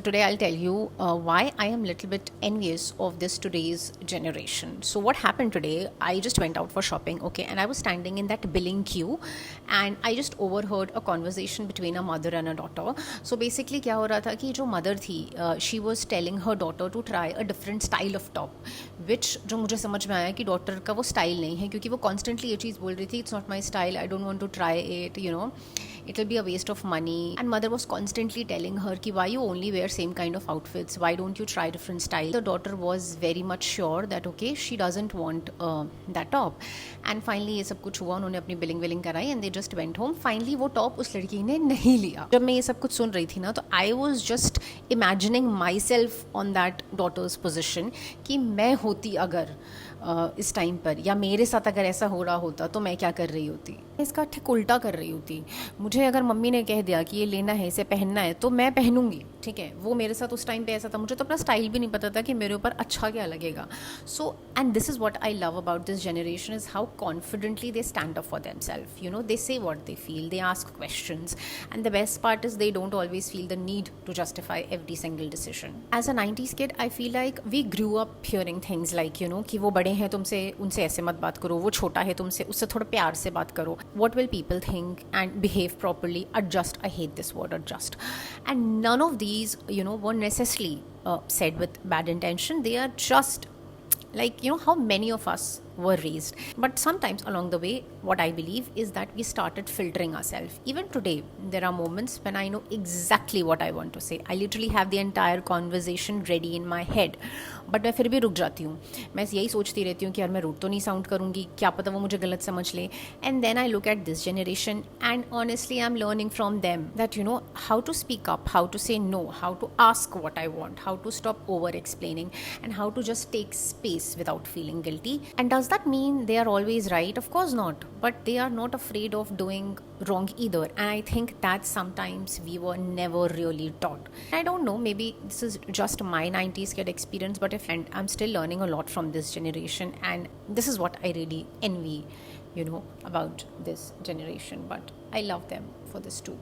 Today I'll tell you why I am a little bit envious of this today's generation. So what happened today, I just went out for shopping, okay, and I was standing in that billing queue and I just overheard a conversation between a mother and a daughter. So basically क्या हो रहा था कि जो mother थी, she was telling her daughter to try a different style of top, which जो मुझे समझ में आया कि daughter का वो style नहीं है, क्योंकि वो constantly ये चीज़ बोल रही थी, it's not my style, I don't want to try it, you know, it'll be a waste of money. And mother was constantly telling her कि why you only wear same kind of outfits, why don't you try different style. The daughter was very much sure that okay, she doesn't want that top. And finally ये सब कुछ हुआ, उन्होंने अपनी billing willing कराई and they just went home. Finally वो top उस लड़की ने नहीं लिया. जब मैं ये सब कुछ सुन रही थी ना, तो I was just imagining myself on that daughter's position कि मैं होती अगर इस टाइम पर, या मेरे साथ अगर ऐसा हो रहा होता तो मैं क्या कर रही होती. इसका ठीक उल्टा कर रही होती. मुझे अगर मम्मी ने कह दिया कि ये लेना है, इसे पहनना है, तो मैं पहनूंगी, ठीक है. वो मेरे साथ उस टाइम पे ऐसा था, मुझे तो अपना स्टाइल भी नहीं पता था कि मेरे ऊपर अच्छा क्या लगेगा. So and this is what I love about this generation is how confidently they stand up for themselves. You know, they say what they feel, they ask questions, and the best part is they don't always feel the need to justify every single decision. As a 90s kid I feel like we grew up hearing things like, you know, कि वो बड़े हैं, तुमसे उनसे ऐसे मत बात करो, वो छोटा है तुमसे, उससे थोड़ा प्यार से बात करो. What will people think and behave properly, adjust. I hate this word, adjust. And none of these, you know, were necessarily said with bad intention. They are just like, you know, how many of us were raised. But sometimes along the way, what I believe is that we started filtering ourselves. Even today there are moments when I know exactly what I want to say. I literally have the entire conversation ready in my head, but मैं फिर भी रुक जाती हूँ. मैं यही सोचती रहती हूँ कि यार मैं रूट तो नहीं साउंड करूँगी, क्या पता वो मुझे गलत समझ ले. And then I look at this generation and honestly I am learning from them that, you know, how to speak up, how to say no, how to ask what I want, how to stop over explaining, and how to just take space without feeling guilty. And does that mean they are always right? Of course not. But they are not afraid of doing wrong either. And I think that sometimes we were never really taught. I don't know, maybe this is just my 90s kid experience, but and I'm still learning a lot from this generation. And this is what I really envy, you know, about this generation. But I love them for this too.